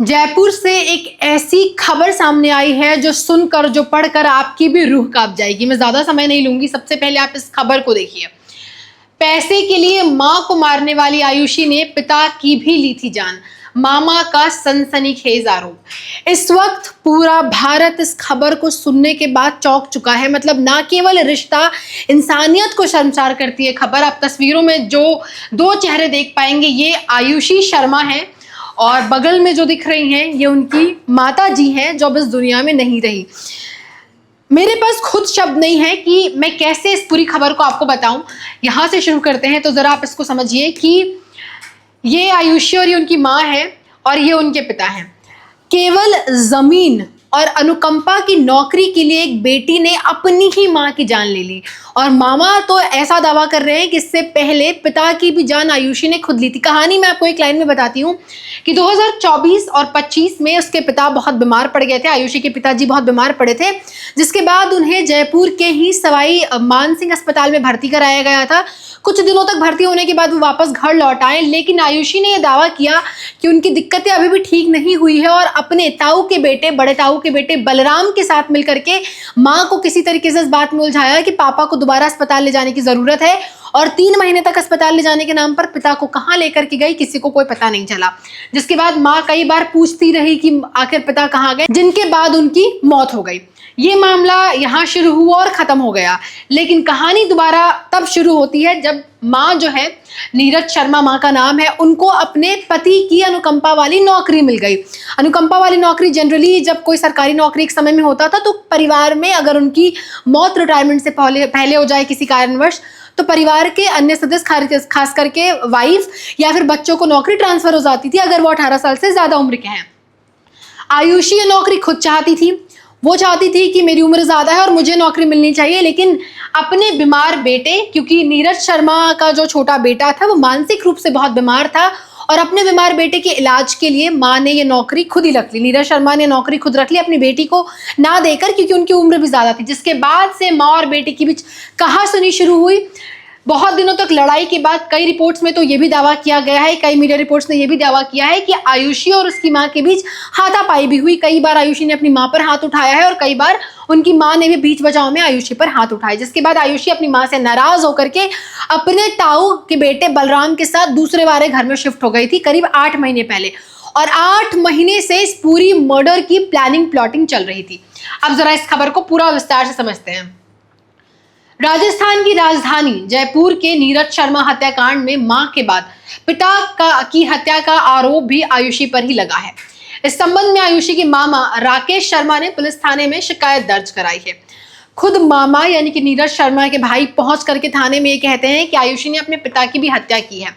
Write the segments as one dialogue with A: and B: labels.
A: जयपुर से एक ऐसी खबर सामने आई है जो सुनकर जो पढ़कर आपकी भी रूह कांप जाएगी। मैं ज्यादा समय नहीं लूंगी, सबसे पहले आप इस खबर को देखिए। पैसे के लिए मां को मारने वाली आयुषी ने पिता की भी ली थी जान, मामा का सनसनीखेज आरोप। इस वक्त पूरा भारत इस खबर को सुनने के बाद चौंक चुका है। मतलब ना केवल रिश्ता, इंसानियत को शर्मसार करती है खबर। आप तस्वीरों में जो दो चेहरे देख पाएंगे, ये आयुषी शर्मा है और बगल में जो दिख रही हैं ये उनकी माता जी हैं जो अब इस दुनिया में नहीं रही। मेरे पास खुद शब्द नहीं है कि मैं कैसे इस पूरी खबर को आपको बताऊं। यहां से शुरू करते हैं तो जरा आप इसको समझिए कि ये आयुषी और ये उनकी माँ है और ये उनके पिता हैं। केवल जमीन और अनुकंपा की नौकरी के लिए एक बेटी ने अपनी ही माँ की जान ले ली। और मामा तो ऐसा दावा कर रहे हैं कि इससे पहले पिता की भी जान आयुषी ने खुद ली थी। कहानी मैं आपको एक लाइन में बताती हूँ कि 2024 और 25 में उसके पिता बहुत बीमार पड़ गए थे। आयुषी के पिताजी बहुत बीमार पड़े थे, जिसके बाद उन्हें जयपुर के ही सवाई मानसिंह अस्पताल में भर्ती कराया गया था। कुछ दिनों तक भर्ती होने के बाद वो वापस घर लौट आए, लेकिन आयुषी ने यह दावा किया कि उनकी दिक्कतें अभी भी ठीक नहीं हुई है और अपने ताऊ के बेटे, बड़े ताऊ के बेटे बलराम के साथ मिलकर के माँ को किसी तरीके से इस बात में उलझाया कि पापा को दोबारा अस्पताल ले जाने की जरूरत है। और 3 महीने तक अस्पताल ले जाने के नाम पर पिता को कहाँ लेकर के गई किसी को कोई पता नहीं चला। जिसके बाद माँ कई बार पूछती रही कि आखिर पिता कहाँ गए, जिनके बाद उनकी मौत हो गई। ये मामला यहाँ शुरू हुआ और खत्म हो गया, लेकिन कहानी दोबारा तब शुरू होती है जब माँ जो है, नीरज शर्मा माँ का नाम है, उनको अपने पति की अनुकंपा वाली नौकरी मिल गई। अनुकंपा वाली नौकरी जनरली जब कोई सरकारी नौकरी एक समय में होता था तो परिवार में अगर उनकी मौत रिटायरमेंट से पहले हो जाए किसी कारणवश, तो परिवार के अन्य सदस्य, खास करके वाइफ या फिर बच्चों को नौकरी ट्रांसफर हो जाती थी अगर वो 18 साल से ज्यादा उम्र के हैं। आयुषी ये नौकरी खुद चाहती थी। वो चाहती थी कि मेरी उम्र ज्यादा है और मुझे नौकरी मिलनी चाहिए, लेकिन अपने बीमार बेटे, क्योंकि नीरज शर्मा का जो छोटा बेटा था वो मानसिक रूप से बहुत बीमार था, और अपने बीमार बेटे के इलाज के लिए माँ ने ये नौकरी खुद ही रख ली। नीरज शर्मा ने नौकरी खुद रख ली अपनी बेटी को ना देकर, क्योंकि उनकी उम्र भी ज्यादा थी। जिसके बाद से माँ और बेटे के बीच कहासुनी शुरू हुई। बहुत दिनों तक लड़ाई के बाद कई रिपोर्ट्स में तो ये भी दावा किया गया है, कई मीडिया रिपोर्ट्स ने ये भी दावा किया है कि आयुषी और उसकी माँ के बीच हाथापाई भी हुई। कई बार आयुषी ने अपनी माँ पर हाथ उठाया है और कई बार उनकी माँ ने भी बीच बचाव में आयुषी पर हाथ उठाए। जिसके बाद आयुषी अपनी माँ से नाराज होकर के अपने ताऊ के बेटे बलराम के साथ दूसरे वाले घर में शिफ्ट हो गई थी करीब 8 महीने पहले। और 8 महीने से इस पूरी मर्डर की प्लानिंग चल रही थी। अब जरा इस खबर को पूरा विस्तार से समझते हैं। राजस्थान की राजधानी जयपुर के नीरज शर्मा हत्याकांड में मां के बाद पिता की हत्या का आरोप भी आयुषी पर ही लगा है। इस संबंध में आयुषी के मामा राकेश शर्मा ने पुलिस थाने में शिकायत दर्ज कराई है। खुद मामा यानी कि नीरज शर्मा के भाई पहुंच करके थाने में ये कहते हैं कि आयुषी ने अपने पिता की भी हत्या की है।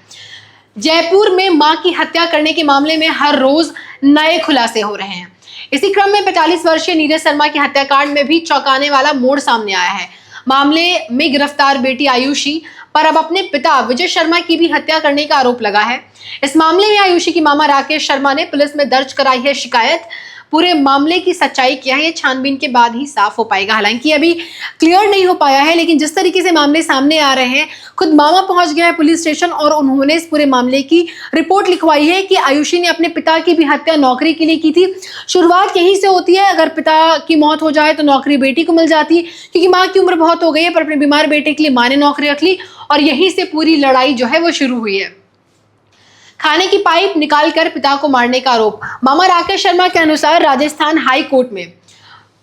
A: जयपुर में मां की हत्या करने के मामले में हर रोज नए खुलासे हो रहे हैं। इसी क्रम में 45 वर्षीय नीरज शर्मा के हत्याकांड में भी चौंकाने वाला मोड़ सामने आया है। मामले में गिरफ्तार बेटी आयुषी पर अब अपने पिता विजय शर्मा की भी हत्या करने का आरोप लगा है। इस मामले में आयुषी की मामा राकेश शर्मा ने पुलिस में दर्ज कराई है शिकायत। पूरे मामले की सच्चाई क्या है ये छानबीन के बाद ही साफ हो पाएगा। हालांकि अभी क्लियर नहीं हो पाया है, लेकिन जिस तरीके से मामले सामने आ रहे हैं, खुद मामा पहुंच गया है पुलिस स्टेशन और उन्होंने इस पूरे मामले की रिपोर्ट लिखवाई है कि आयुषी ने अपने पिता की भी हत्या नौकरी के लिए की थी। शुरुआत यहीं से होती है, अगर पिता की मौत हो जाए तो नौकरी बेटी को मिल जाती है, क्योंकि माँ की उम्र बहुत हो गई है, पर अपने बीमार बेटे के लिए माँ ने नौकरी रख ली और यहीं से पूरी लड़ाई जो है वो शुरू हुई है। खाने की पाइप निकालकर पिता को मारने का आरोप। मामा राकेश शर्मा के अनुसार राजस्थान हाई कोर्ट में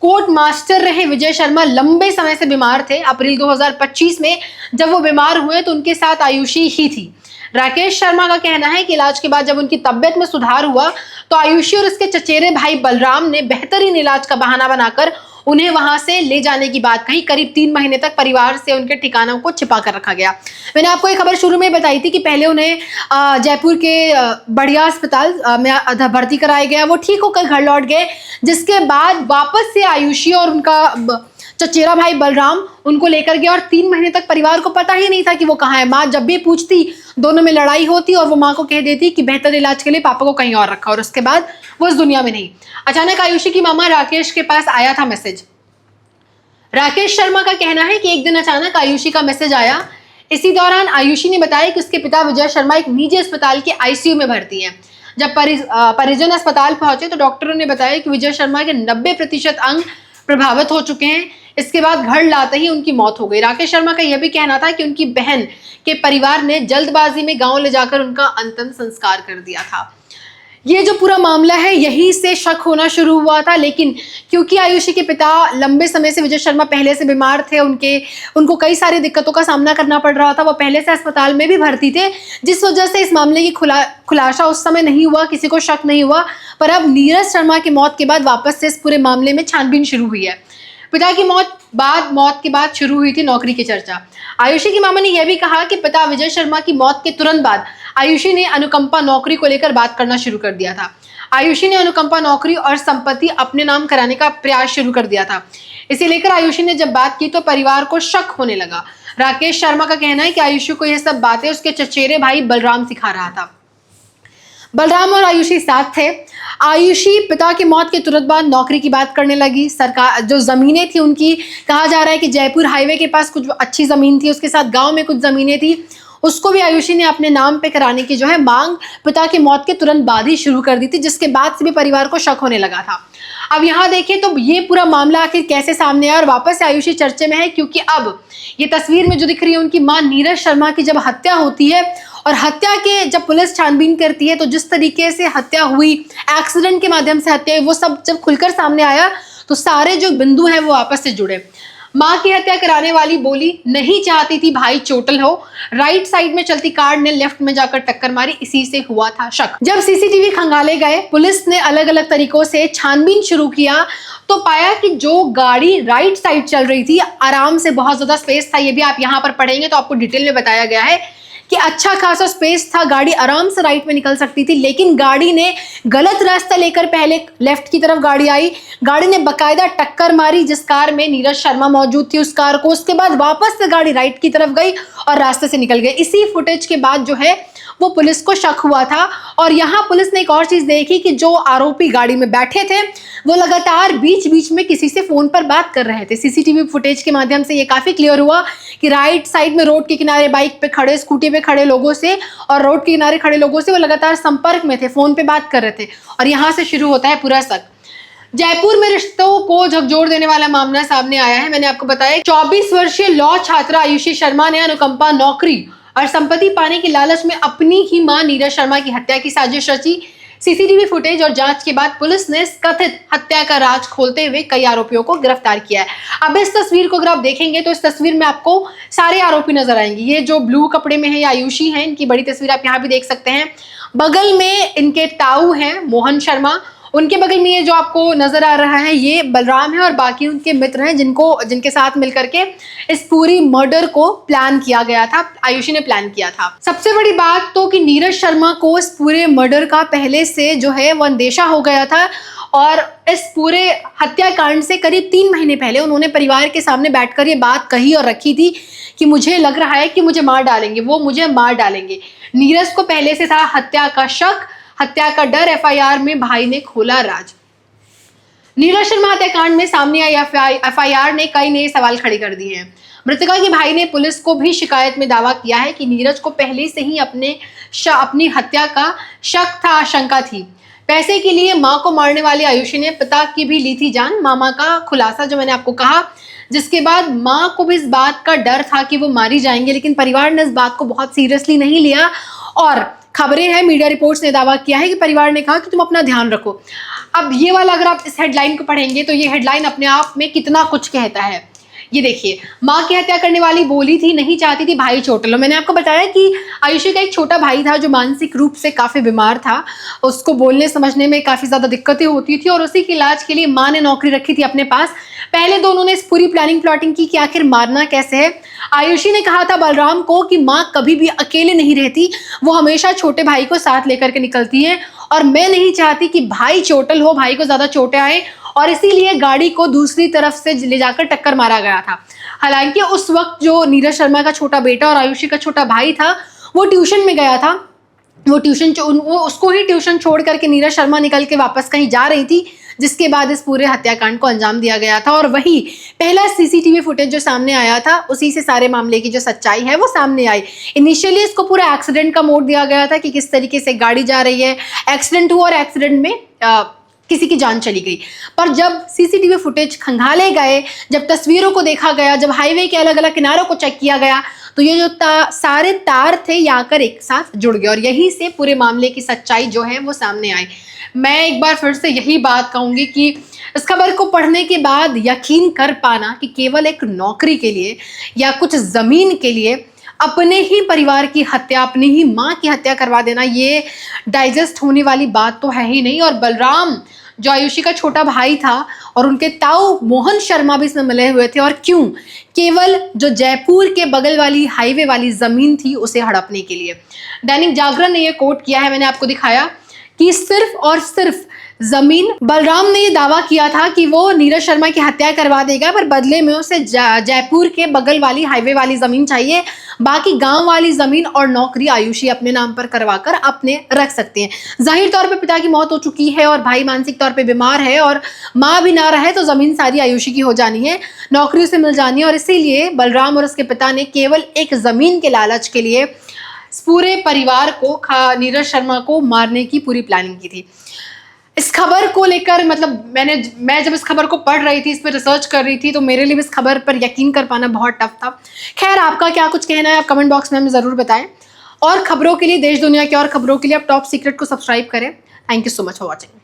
A: कोर्ट मास्टर रहे विजय शर्मा लंबे समय से बीमार थे। अप्रैल 2025 में जब वो बीमार हुए तो उनके साथ आयुषी ही थी। राकेश शर्मा का कहना है कि इलाज के बाद जब उनकी तबियत में सुधार हुआ तो आयुषी और उसके चचेरे भाई बलराम ने बेहतरीन इलाज का बहाना बनाकर उन्हें वहां से ले जाने की बात कही। करीब 3 महीने तक परिवार से उनके ठिकानों को छिपा कर रखा गया। मैंने आपको ये खबर शुरू में बताई थी कि पहले उन्हें जयपुर के बढ़िया अस्पताल में भर्ती कराया गया, वो ठीक होकर घर लौट गए। जिसके बाद वापस से आयुषी और उनका चचेरा भाई बलराम उनको लेकर गया और 3 महीने तक परिवार को पता ही नहीं था कि वो कहाँ है। माँ जब भी पूछती, दोनों में लड़ाई होती और वो माँ को कह देती कि बेहतर इलाज के लिए पापा को कहीं और रखा, और उसके बाद वो इस दुनिया में नहीं। अचानक आयुषी की मामा राकेश के पास आया था मैसेज। राकेश शर्मा का कहना है कि एक दिन अचानक आयुषी का मैसेज आया। इसी दौरान आयुषी ने बताया कि उसके पिता विजय शर्मा एक निजी अस्पताल के आईसीयू में भर्ती हैं। जब परिजन अस्पताल पहुंचे तो डॉक्टरों ने बताया कि विजय शर्मा के 90% अंग प्रभावित हो चुके हैं। इसके बाद घर लाते ही उनकी मौत हो गई। राकेश शर्मा का यह भी कहना था कि उनकी बहन के परिवार ने जल्दबाजी में गांव ले जाकर उनका अंतिम संस्कार कर दिया था। ये जो पूरा मामला है यहीं से शक होना शुरू हुआ था, लेकिन क्योंकि आयुषी के पिता लंबे समय से, विजय शर्मा पहले से बीमार थे, उनको कई सारी दिक्कतों का सामना करना पड़ रहा था, वो पहले से अस्पताल में भी भर्ती थे, जिस वजह से इस मामले की खुलासा उस समय नहीं हुआ, किसी को शक नहीं हुआ। पर अब नीरज शर्मा की मौत के बाद वापस से इस पूरे मामले में छानबीन शुरू हुई है। पिता की मौत के बाद शुरू हुई थी नौकरी की चर्चा। आयुषी की मामा ने यह भी कहा कि पिता विजय शर्मा की मौत के तुरंत बाद आयुषी ने अनुकंपा नौकरी को लेकर बात करना शुरू कर दिया था। आयुषी ने अनुकंपा नौकरी और संपत्ति अपने नाम कराने का प्रयास शुरू कर दिया था। इसे लेकर आयुषी ने जब बात की तो परिवार को शक होने लगा। राकेश शर्मा का कहना है कि आयुषी को यह सब बातें उसके चचेरे भाई बलराम सिखा रहा था। बलराम और आयुषी साथ थे। आयुषी पिता की मौत के तुरंत बाद नौकरी की बात करने लगी। सरकार जो जमीनें थी उनकी, कहा जा रहा है कि जयपुर हाईवे के पास कुछ अच्छी जमीन थी, उसके साथ गांव में कुछ जमीनें थी, उसको भी आयुषी ने अपने नाम पे कराने की जो है मांग पिता की मौत के तुरंत बाद ही शुरू कर दी थी, जिसके बाद से भी परिवार को शक होने लगा था। अब यहाँ देखें तो ये पूरा मामला आखिर कैसे सामने आया और वापस से आयुषी चर्चे में है, क्योंकि अब ये तस्वीर में जो दिख रही है उनकी मां नीरज शर्मा की जब हत्या होती है और हत्या के जब पुलिस छानबीन करती है तो जिस तरीके से हत्या हुई, एक्सीडेंट के माध्यम से हत्या हुई, वो सब जब खुलकर सामने आया तो सारे जो बिंदु हैं वो आपस से जुड़े। मां की हत्या कराने वाली बोली नहीं चाहती थी भाई चोटिल हो, राइट साइड में चलती कार ने लेफ्ट में जाकर टक्कर मारी, इसी से हुआ था शक। जब सीसीटीवी खंगाले गए, पुलिस ने अलग अलग तरीकों से छानबीन शुरू किया तो पाया कि जो गाड़ी राइट साइड चल रही थी, आराम से, बहुत ज्यादा स्पेस था, ये भी आप यहाँ पर पढ़ेंगे तो आपको डिटेल में बताया गया है कि अच्छा खासा स्पेस था, गाड़ी आराम से राइट में निकल सकती थी, लेकिन गाड़ी ने गलत रास्ता लेकर पहले लेफ्ट की तरफ गाड़ी आई, गाड़ी ने बकायदा टक्कर मारी जिस कार में नीरज शर्मा मौजूद थी उस कार को, उसके बाद वापस से गाड़ी राइट की तरफ गई और रास्ते से निकल गई। इसी फुटेज के बाद जो है वो पुलिस को शक हुआ था। और यहाँ पुलिस ने एक और चीज देखी कि जो आरोपी गाड़ी में बैठे थे वो लगातार बीच बीच में किसी से फोन पर बात कर रहे थे। सीसीटीवी फुटेज के माध्यम से ये काफी क्लियर हुआ कि राइट साइड में रोड के किनारे बाइक पे खड़े, स्कूटी पे खड़े लोगों से और रोड के किनारे खड़े लोगों से वो लगातार संपर्क में थे, फोन पे बात कर रहे थे। और यहाँ से शुरू होता है पूरा शक। जयपुर में रिश्तों को झकझोर देने वाला मामला सामने आया है। मैंने आपको बताया 24 वर्षीय लॉ छात्रा आयुषी शर्मा ने अनुकंपा नौकरी और संपत्ति पाने की लालच में अपनी ही मां नीरज शर्मा की हत्या की साजिश रची। सीसीटीवी फुटेज और जांच के बाद पुलिस ने इस कथित हत्या का राज खोलते हुए कई आरोपियों को गिरफ्तार किया है। अब इस तस्वीर को अगर आप देखेंगे तो इस तस्वीर में आपको सारे आरोपी नजर आएंगे। ये जो ब्लू कपड़े में है ये आयुषी है, इनकी बड़ी तस्वीर आप यहाँ भी देख सकते हैं। बगल में इनके ताऊ हैं मोहन शर्मा, उनके बगल में ये जो आपको नजर आ रहा है ये बलराम है और बाकी उनके मित्र हैं जिनके साथ मिलकर के इस पूरी मर्डर को प्लान किया गया था, आयुषी ने प्लान किया था। सबसे बड़ी बात तो कि नीरज शर्मा को इस पूरे मर्डर का पहले से जो है वो अंदेशा हो गया था और इस पूरे हत्याकांड से करीब 3 महीने पहले उन्होंने परिवार के सामने बैठकर ये बात कही और रखी थी कि मुझे लग रहा है कि मुझे मार डालेंगे, वो मुझे मार डालेंगे। नीरज को पहले से था हत्या का शक, हत्या का डर। एफआईआर में भाई ने खोला राज। नीरज शर्मा हत्याकांड में सामने आई एफआईआर ने कई नए सवाल खड़े कर दिए हैं। मृतका के भाई ने पुलिस को भी शिकायत में दावा किया है कि नीरज को पहले से ही अपनी हत्या का शक था, आशंका थी। पैसे के लिए मां को मारने वाले आयुषी ने पिता की भी ली थी जान। मामा का खुलासा जो मैंने आपको कहा, जिसके बाद मां को भी इस बात का डर था कि वो मारी जाएंगे, लेकिन परिवार ने इस बात को बहुत सीरियसली नहीं लिया और खबरें हैं, मीडिया रिपोर्ट्स ने दावा किया है कि परिवार ने कहा कि तुम अपना ध्यान रखो। अब ये वाला अगर आप इस हेडलाइन को पढ़ेंगे तो ये हेडलाइन अपने आप में कितना कुछ कहता है। ये देखिए, मां की हत्या करने वाली बोली थी नहीं चाहती थी भाई चोट लो। मैंने आपको बताया कि आयुषी का एक छोटा भाई था जो मानसिक रूप से काफी बीमार था, उसको बोलने समझने में काफी ज्यादा दिक्कतें होती थी और उसी के इलाज के लिए मां ने नौकरी रखी थी अपने पास। पहले दोनों ने इस पूरी प्लानिंग की कि आखिर मारना कैसे है। आयुषी ने कहा था बलराम को कि मां कभी भी अकेले नहीं रहती, वो हमेशा छोटे भाई को साथ लेकर के निकलती है और मैं नहीं चाहती कि भाई चोटल हो, भाई को ज्यादा चोटें आए, और इसीलिए गाड़ी को दूसरी तरफ से ले जाकर टक्कर मारा गया था। हालांकि उस वक्त जो नीरज शर्मा का छोटा बेटा और आयुषी का छोटा भाई था वो ट्यूशन में गया था। वो उसको ही ट्यूशन छोड़ करके नीरज शर्मा निकल के वापस कहीं जा रही थी, जिसके बाद इस पूरे हत्याकांड को अंजाम दिया गया था। और वही पहला सीसीटीवी फुटेज जो सामने आया था, उसी से सारे मामले की जो सच्चाई है वो सामने आई। इनिशियली इसको पूरा एक्सीडेंट का मोड दिया गया था कि किस तरीके से गाड़ी जा रही है, एक्सीडेंट हुआ और एक्सीडेंट में किसी की जान चली गई। पर जब सीसीटीवी फुटेज खंगाले गए, जब तस्वीरों को देखा गया, जब हाईवे के अलग अलग किनारों को चेक किया गया, तो ये जो सारे तार थे ये आकर एक साथ जुड़ गए और यहीं से पूरे मामले की सच्चाई जो है वो सामने आई। मैं एक बार फिर से यही बात कहूंगी कि इस खबर को पढ़ने के बाद यकीन कर पाना कि केवल एक नौकरी के लिए या कुछ जमीन के लिए अपने ही परिवार की हत्या, अपनी ही माँ की हत्या करवा देना, ये डाइजेस्ट होने वाली बात तो है ही नहीं। और बलराम जो आयुषी का छोटा भाई था और उनके ताऊ मोहन शर्मा भी इसमें मिले हुए थे, और क्यों? केवल जो जयपुर के बगल वाली हाईवे वाली जमीन थी उसे हड़पने के लिए। दैनिक जागरण ने ये कोट किया है, मैंने आपको दिखाया, कि सिर्फ और सिर्फ जमीन। बलराम ने ये दावा किया था कि वो नीरज शर्मा की हत्या करवा देगा, पर बदले में उसे जयपुर के बगल वाली हाईवे वाली जमीन चाहिए। बाकी गांव वाली जमीन और नौकरी आयुषी अपने नाम पर करवाकर अपने रख सकते हैं। जाहिर तौर पे पिता की मौत हो चुकी है और भाई मानसिक तौर पे बीमार है और माँ भी ना रहे तो जमीन सारी आयुषी की हो जानी है, नौकरी से मिल जानी है। और इसीलिए बलराम और उसके पिता ने केवल एक जमीन के लालच के लिए पूरे परिवार को, नीरज शर्मा को मारने की पूरी प्लानिंग की थी। इस खबर को लेकर मतलब मैं जब इस खबर को पढ़ रही थी, इस पर रिसर्च कर रही थी, तो मेरे लिए इस खबर पर यकीन कर पाना बहुत टफ था। खैर, आपका क्या कुछ कहना है आप कमेंट बॉक्स में हमें ज़रूर बताएं। और खबरों के लिए, देश दुनिया की और खबरों के लिए आप टॉप सीक्रेट को सब्सक्राइब करें। Thank you so much for watching.